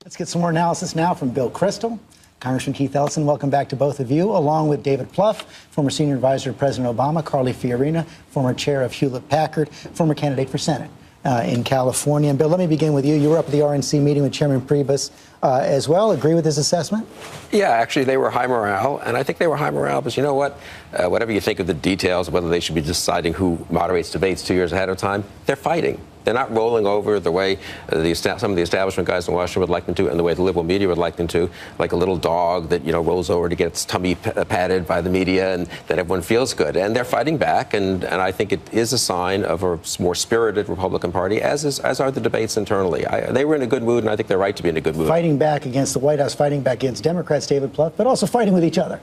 Let's get some more analysis now from Bill Kristol. Congressman Keith Ellison, welcome back to both of you, along with David Plouffe, former senior advisor to President Obama, Carly Fiorina, former chair of Hewlett-Packard, former candidate for Senate in California. And Bill, let me begin with you. You were up at the RNC meeting with Chairman Priebus as well. Agree with his assessment? Yeah, actually, they were high morale, and I think they were high morale because, you know what, whatever you think of the details, whether they should be deciding who moderates debates 2 years ahead of time, they're fighting. They're not rolling over the way some of the establishment guys in Washington would like them to, and the way the liberal media would like them to, like a little dog that, you know, rolls over to get its tummy patted by the media, and then everyone feels good. And they're fighting back, and I think it is a sign of a more spirited Republican Party, as are the debates internally. They were in a good mood, and I think they're right to be in a good mood. Fighting back against the White House, fighting back against Democrats, David Plouffe, but also fighting with each other.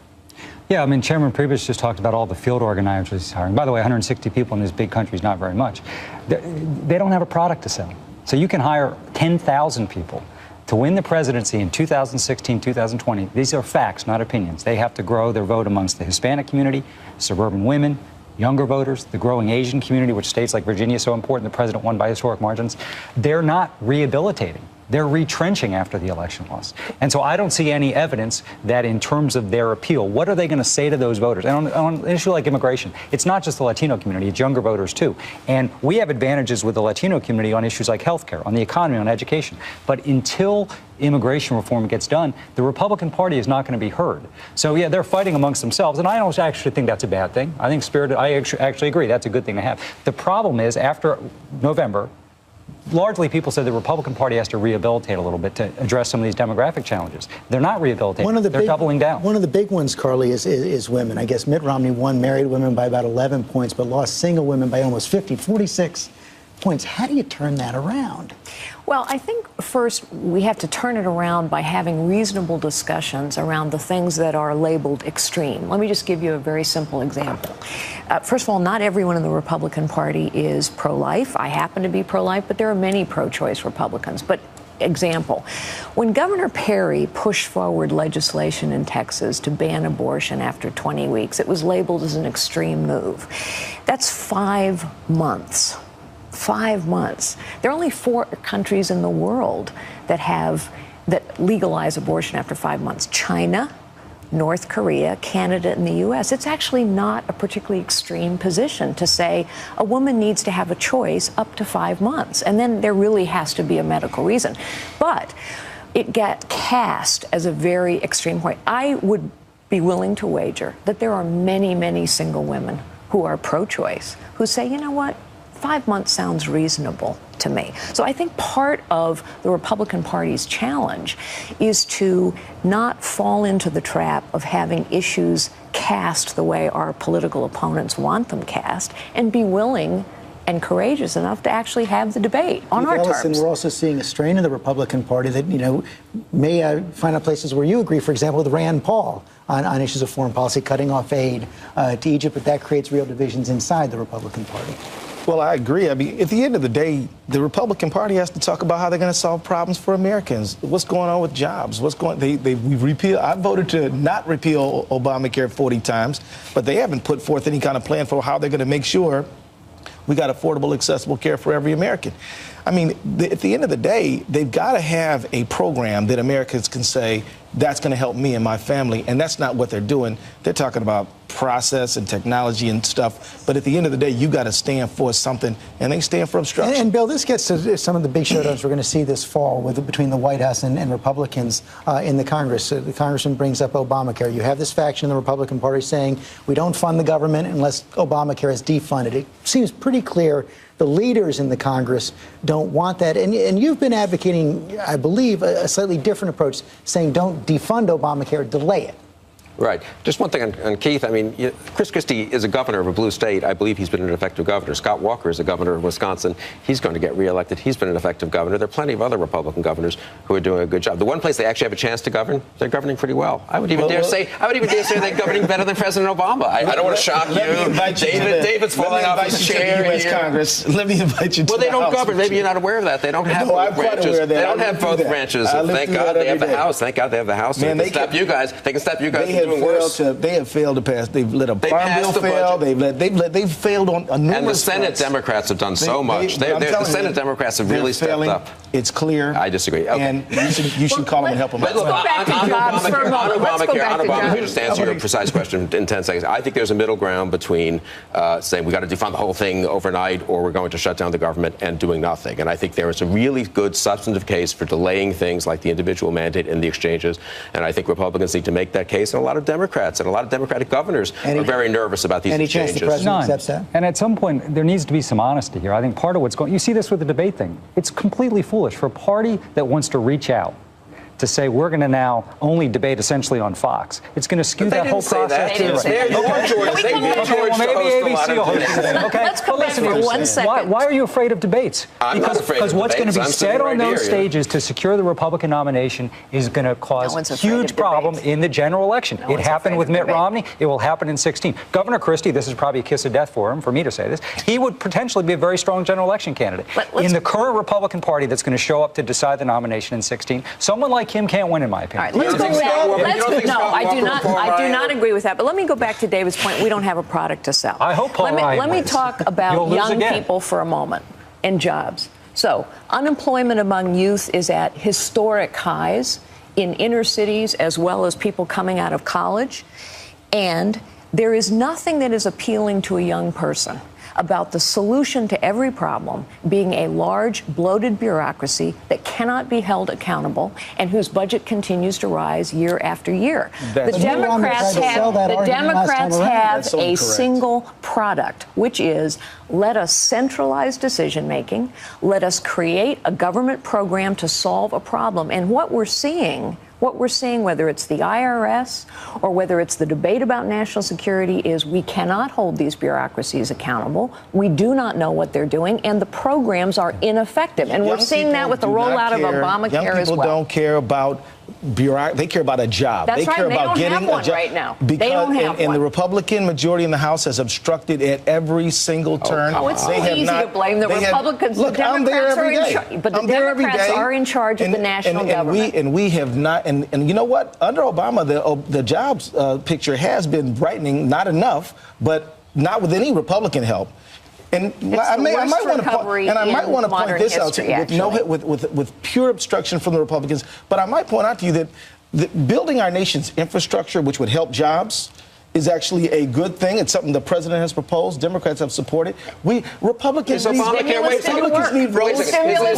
Yeah, I mean, Chairman Priebus just talked about all the field organizers he's hiring. By the way, 160 people in this big country is not very much. They don't have a product to sell. So you can hire 10,000 people to win the presidency in 2016, 2020. These are facts, not opinions. They have to grow their vote amongst the Hispanic community, suburban women, younger voters, the growing Asian community, which states like Virginia is so important. The president won by historic margins. They're not rehabilitating. They're retrenching after the election loss. And so I don't see any evidence that in terms of their appeal, what are they going to say to those voters? And on an issue like immigration, it's not just the Latino community, it's younger voters too. And we have advantages with the Latino community on issues like healthcare, on the economy, on education. But until immigration reform gets done, the Republican Party is not going to be heard. So yeah, they're fighting amongst themselves, and I don't actually think that's a bad thing. I think I actually agree that's a good thing to have. The problem is after November, largely people said the Republican Party has to rehabilitate a little bit to address some of these demographic challenges. They're not rehabilitating. They're doubling down. One of the big ones, Carly, is women. I guess Mitt Romney won married women by about 11 points, but lost single women by almost 46 points. How do you turn that around? Well, I think first we have to turn it around by having reasonable discussions around the things that are labeled extreme. Let me just give you a very simple example. First of all, not everyone in the Republican Party is pro-life. I happen to be pro-life, but there are many pro-choice Republicans. But example, when Governor Perry pushed forward legislation in Texas to ban abortion after 20 weeks, it was labeled as an extreme move. That's 5 months. 5 months. There are only 4 countries in the world that legalize abortion after 5 months. China, North Korea, Canada, and the U.S. It's actually not a particularly extreme position to say a woman needs to have a choice up to 5 months. And then there really has to be a medical reason. But it got cast as a very extreme point. I would be willing to wager that there are many, many single women who are pro-choice who say, you know what? 5 months sounds reasonable to me. So I think part of the Republican Party's challenge is to not fall into the trap of having issues cast the way our political opponents want them cast, and be willing and courageous enough to actually have the debate on our terms. We're also seeing a strain in the Republican Party that, you know, may find out places where you agree, for example, with Rand Paul on issues of foreign policy, cutting off aid to Egypt, but that creates real divisions inside the Republican Party. Well, I agree. I mean, at the end of the day, the Republican Party has to talk about how they're going to solve problems for Americans. What's going on with jobs? I voted to not repeal Obamacare 40 times, but they haven't put forth any kind of plan for how they're going to make sure we got affordable, accessible care for every American. I mean, at the end of the day, they've got to have a program that Americans can say, that's going to help me and my family. And that's not what they're doing. They're talking about process and technology and stuff. But at the end of the day, you got to stand for something, and they stand for obstruction. And Bill, this gets to some of the big showdowns we're going to see this fall between the White House and Republicans in the Congress. The congressman brings up Obamacare. You have this faction in the Republican Party saying we don't fund the government unless Obamacare is defunded. It seems pretty clear the leaders in the Congress don't want that. And you've been advocating, I believe, a slightly different approach, saying don't defund Obamacare, delay it. Right. Just one thing on Keith. I mean, Chris Christie is a governor of a blue state. I believe he's been an effective governor. Scott Walker is a governor of Wisconsin. He's going to get reelected. He's been an effective governor. There are plenty of other Republican governors who are doing a good job. The one place they actually have a chance to govern, they're governing pretty well. I would even dare say they're governing better than President Obama. I don't want to shock you. David's falling off his chair. U.S. Congress. Let me invite you to Well, they don't govern. Maybe you're not aware of that. They don't have both branches. They don't have both branches. Thank God they have the House. Thank God they have the House. They can stop you guys. They can stop you guys from doing worse. They have failed to pass. They've let a farm bill passed the fail. budget. They've failed on numerous And the Senate fronts. Democrats have done so much. The Senate Democrats have really stepped up. It's clear. I disagree. Okay. And you should call them and help them out. Let's go back to jobs for a moment. Let's go back to jobs. Just to answer your precise question in 10 seconds. I think there's a middle ground between saying we got to defund the whole thing overnight or we're going to shut down the government and doing nothing. And I think there is a really good substantive case for delaying things like the individual mandate and the exchanges. And I think Republicans need to make that case. And a lot of Democrats and a lot of Democratic governors are very nervous about these exchanges. Any chance the president accepts that? And at some point, there needs to be some honesty here. I think part of what's going, you see this with the debate thing. It's completely foolish for a party that wants to reach out to say we're going to now only debate essentially on Fox. It's going to skew that whole process. Maybe ABC will host it. Okay, let's come back for 1 second. Why are you afraid of debates? I'm not afraid of Because what's going to be debates. said on those stages to secure the Republican nomination is going to cause huge problem in the general election. It happened with Mitt Romney. It will happen in 16. Governor Christie, this is probably a kiss of death for him, for me to say this, he would potentially be a very strong general election candidate. In the current Republican Party that's going to show up to decide the nomination in 16, someone like him can't win, in my opinion. All right, let's go back. No, I do not agree with that. But let me go back to David's point. We don't have a product to sell. I hope Paul Ryan Let me wins. talk about young people for a moment and jobs. So unemployment among youth is at historic highs in inner cities as well as people coming out of college. And there is nothing that is appealing to a young person about the solution to every problem being a large, bloated bureaucracy that cannot be held accountable and whose budget continues to rise year after year. The Democrats have a single product, which is let us centralize decision-making, let us create a government program to solve a problem. And what we're seeing, whether it's the IRS or whether it's the debate about national security, is we cannot hold these bureaucracies accountable. We do not know what they're doing, and the programs are ineffective. And we're seeing that with the rollout of Obamacare as well. Young people don't care about bureaucracy. They care about a job. That's they care right. about They don't getting have one a job right now. Because they don't have and one. the Republican majority in the House has obstructed at every single turn. Oh, it's so easy to blame the Republicans. The Democrats are in charge, but the Democrats are in charge of the national government. And we have not. And you know what? Under Obama, the jobs picture has been brightening. Not enough, but not with any Republican help. And I might want to point this out to you with pure obstruction from the Republicans. But I might point out to you that building our nation's infrastructure, which would help jobs, is actually a good thing. It's something the president has proposed. Democrats have supported. Republicans need stimulus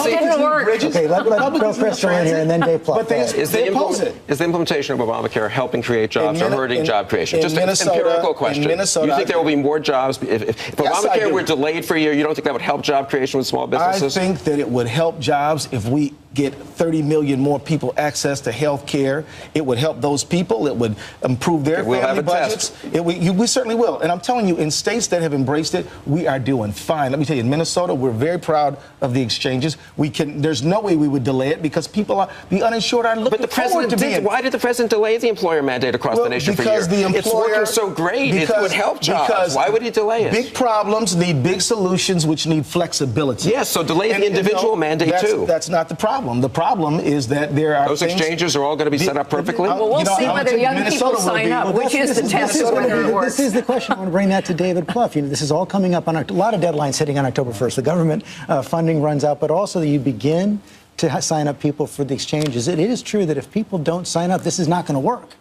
didn't work. Okay, let Bill Kristol in here and then Dave Plouffe. But is the implementation of Obamacare helping create jobs or hurting job creation? Just an empirical question. You think there will be more jobs? If Obamacare were delayed for a year, you don't think that would help job creation with small businesses? I think that it would help jobs if we get 30 million more people access to health care. It would help those people. It would improve their family budgets. We certainly will. And I'm telling you, in states that have embraced it, we are doing fine. Let me tell you, in Minnesota, we're very proud of the exchanges. There's no way we would delay it because the uninsured are looking forward to being. Why did the president delay the employer mandate across the nation for years? It's working so great. It would help jobs. Why would he delay it? Big problems need big solutions, which need flexibility. Yes, so delay the individual mandate too. That's not the problem. The problem is that there are those exchanges are all going to be set up perfectly. Well, we'll see whether young people sign up, which is the test of whether it works. This is the question. I want to bring that to David Plouffe. This is all coming up on a lot of deadlines hitting on October 1st. The government funding runs out, but also you begin to sign up people for the exchanges. It is true that if people don't sign up, this is not going to work.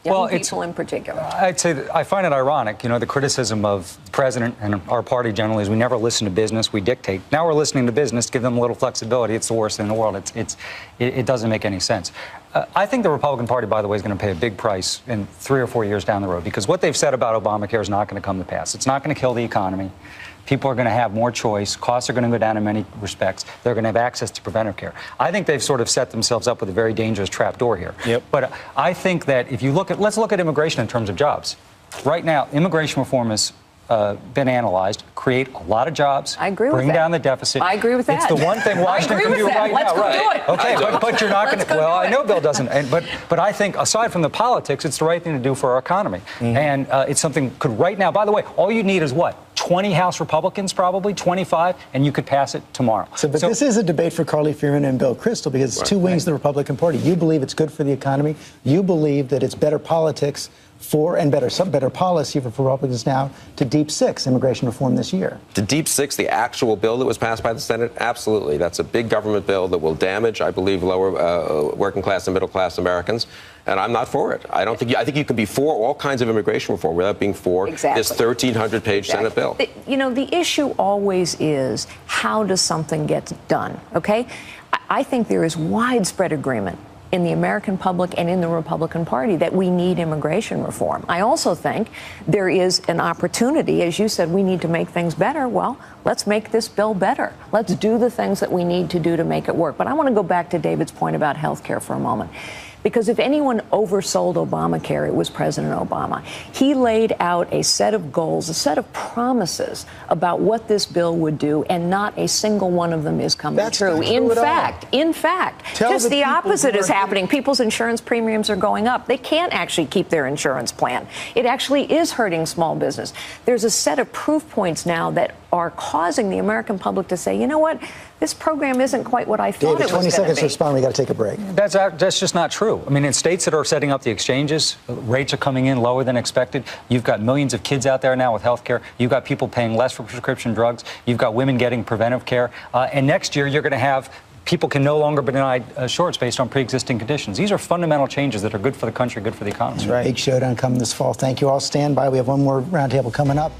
Young people in particular. I'd say that I find it ironic, the criticism of the president and our party generally is we never listen to business, we dictate. Now we're listening to business, give them a little flexibility. It's the worst thing in the world. It doesn't make any sense. I think the Republican Party, by the way, is going to pay a big price in 3 or 4 years down the road because what they've said about Obamacare is not going to come to pass. It's not going to kill the economy. People are going to have more choice. Costs are going to go down in many respects. They're going to have access to preventive care. I think they've sort of set themselves up with a very dangerous trapdoor here. Yep. But I think that if you let's look at immigration in terms of jobs. Right now, immigration reform has been analyzed, create a lot of jobs. I agree with that. Bring down the deficit. I agree with that. It's the one thing Washington can do right Let's now. Go do it. Okay, but you're not going to. Well, I know Bill doesn't. But I think aside from the politics, it's the right thing to do for our economy. Mm-hmm. And it's something could right now. By the way, all you need is what? 20 House Republicans, probably 25, and you could pass it tomorrow. But this is a debate for Carly Fiorina and Bill Kristol, because it's two wings of the Republican Party. You believe it's good for the economy. You believe that it's better politics and better policy for Republicans now to Deep Six immigration reform this year. To Deep Six, the actual bill that was passed by the Senate, absolutely. That's a big government bill that will damage, I believe, lower working class and middle class Americans. And I'm not for it. I think you can be for all kinds of immigration reform without being for this 1,300-page Senate bill. The issue always is, how does something get done? Okay, I think there is widespread agreement in the American public and in the Republican Party that we need immigration reform. I also think there is an opportunity, as you said, we need to make things better. Well, let's make this bill better. Let's do the things that we need to do to make it work. But I want to go back to David's point about health care for a moment. Because if anyone oversold Obamacare, it was President Obama. He laid out a set of goals, a set of promises about what this bill would do, and not a single one of them is coming true. In fact, just the opposite is happening. People's insurance premiums are going up. They can't actually keep their insurance plan. It actually is hurting small business. There's a set of proof points now that are causing the American public to say, you know what, this program isn't quite what I thought it was going to be. 20 seconds to respond. We got to take a break. That's just not true. I mean, in states that are setting up the exchanges, rates are coming in lower than expected. You've got millions of kids out there now with health care. You've got people paying less for prescription drugs. You've got women getting preventive care. And next year, you're going to have people can no longer be denied shorts based on pre-existing conditions. These are fundamental changes that are good for the country, good for the economy. That's right. Big showdown coming this fall. Thank you all. Stand by. We have one more roundtable coming up.